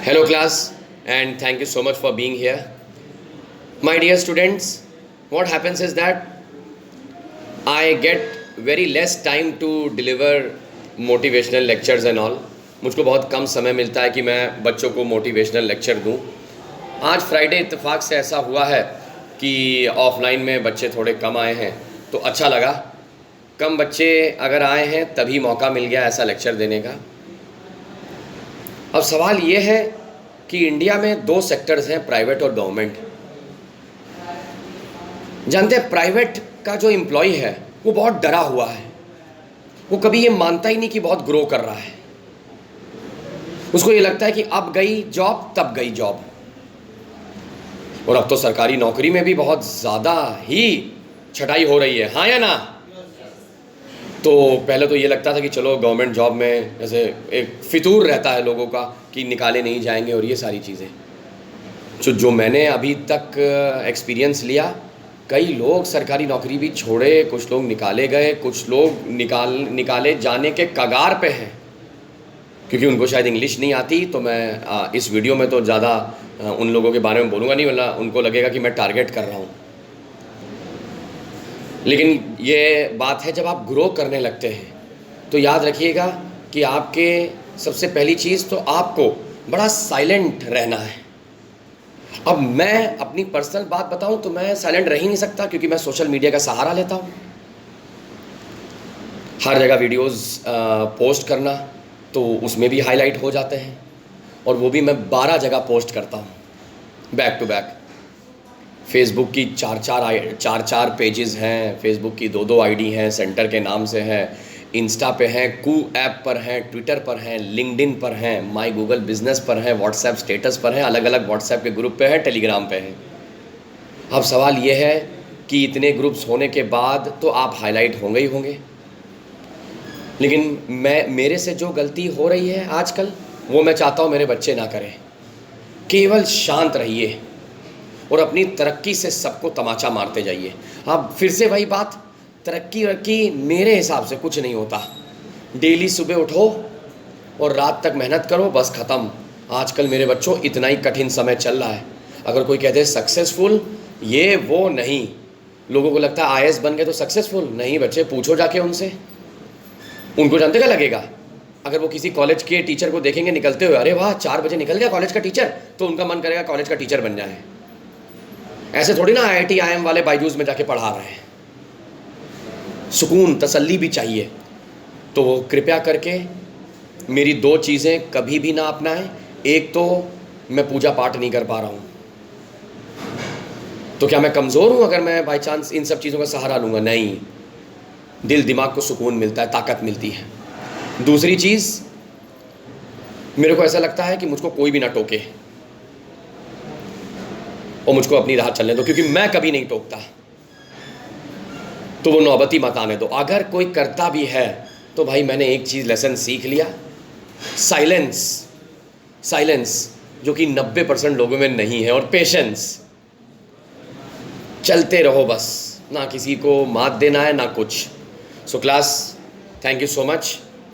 Hello class, and thank you so much for being here. My dear students, what happens is that I get very less time to deliver motivational lectures and all. मुझको बहुत कम समय मिलता है कि मैं बच्चों को motivational lecture दूं. आज फ्राइडे इत्तेफाक से ऐसा हुआ है कि ऑफलाइन में बच्चे थोड़े कम आए हैं, तो अच्छा लगा. कम बच्चे अगर आए हैं तभी मौका मिल गया ऐसा लेक्चर देने का. अब सवाल ये है कि इंडिया में दो सेक्टर्स हैं, प्राइवेट और गवर्नमेंट. जानते हैं, प्राइवेट का जो एम्प्लॉय है वो बहुत डरा हुआ है. वो कभी ये मानता ही नहीं कि बहुत ग्रो कर रहा है. उसको ये लगता है कि अब गई जॉब तब गई जॉब. और अब तो सरकारी नौकरी में भी बहुत ज़्यादा ही छटाई हो रही है, हाँ या ना. तो पहले तो ये लगता था कि चलो गवर्नमेंट जॉब में जैसे एक फितूर रहता है लोगों का कि निकाले नहीं जाएंगे और ये सारी चीज़ें. जो मैंने अभी तक एक्सपीरियंस लिया, कई लोग सरकारी नौकरी भी छोड़े, कुछ लोग निकाले गए, कुछ लोग निकाले जाने के कगार पे हैं क्योंकि उनको शायद इंग्लिश नहीं आती. तो मैं इस वीडियो में तो ज़्यादा उन लोगों के बारे में बोलूँगा नहीं, वरना उनको लगेगा कि मैं टारगेट कर रहा हूँ. लेकिन ये बात है, जब आप ग्रो करने लगते हैं तो याद रखिएगा कि आपके सबसे पहली चीज़ तो आपको बड़ा साइलेंट रहना है. अब मैं अपनी पर्सनल बात बताऊं तो मैं साइलेंट रह ही नहीं सकता क्योंकि मैं सोशल मीडिया का सहारा लेता हूं. हर जगह वीडियोस पोस्ट करना, तो उसमें भी हाईलाइट हो जाते हैं, और वो भी मैं 12 जगह पोस्ट करता हूं बैक टू बैक. फेसबुक की चार पेजेस हैं, फेसबुक की 2 आईडी हैं, सेंटर के नाम से हैं, इंस्टा पे हैं, कू ऐप पर हैं, ट्विटर पर हैं, लिंक्डइन पर हैं, माई गूगल बिजनेस पर हैं, व्हाट्सएप स्टेटस पर हैं, अलग अलग व्हाट्सएप के ग्रुप पे हैं, टेलीग्राम पे हैं. अब सवाल ये है कि इतने ग्रुप्स होने के बाद तो आप हाईलाइट होंगे ही होंगे. लेकिन मेरे से जो गलती हो रही है आजकल, वो मैं चाहता हूँ मेरे बच्चे ना करें. केवल शांत रहिए और अपनी तरक्की से सबको तमाचा मारते जाइए. अब फिर से वही बात, तरक्की मेरे हिसाब से कुछ नहीं होता. डेली सुबह उठो और रात तक मेहनत करो, बस ख़त्म. आजकल मेरे बच्चों इतना ही कठिन समय चल रहा है. अगर कोई कहते हैं सक्सेसफुल, ये वो नहीं. लोगों को लगता है आईएएस बन गए तो सक्सेसफुल. नहीं बच्चे, पूछो जाके उनसे, उनको जानते क्या लगेगा. अगर वो किसी कॉलेज के टीचर को देखेंगे निकलते हुए, अरे वाह 4 बजे निकल गया कॉलेज का टीचर, तो उनका मन करेगा कॉलेज का टीचर बन जाए. ऐसे थोड़ी ना आईआईटी आईएम वाले बायजूस में जाके पढ़ा रहे हैं. सुकून, तसल्ली भी चाहिए. तो कृपया करके मेरी 2 चीज़ें कभी भी ना अपनाएं. एक तो मैं पूजा पाठ नहीं कर पा रहा हूँ, तो क्या मैं कमज़ोर हूँ अगर मैं बाई चांस इन सब चीज़ों का सहारा लूँगा? नहीं, दिल दिमाग को सुकून मिलता है, ताकत मिलती है. दूसरी चीज़, मेरे को ऐसा लगता है कि मुझको कोई भी ना टोके और मुझको अपनी राह चलने दो, क्योंकि मैं कभी नहीं टोकता. तो वो नौबती मत आने दो. अगर कोई करता भी है तो भाई मैंने एक चीज़ लेसन सीख लिया, साइलेंस जो कि 90% लोगों में नहीं है, और पेशेंस. चलते रहो बस, ना किसी को मात देना है ना कुछ. So class, thank you so much.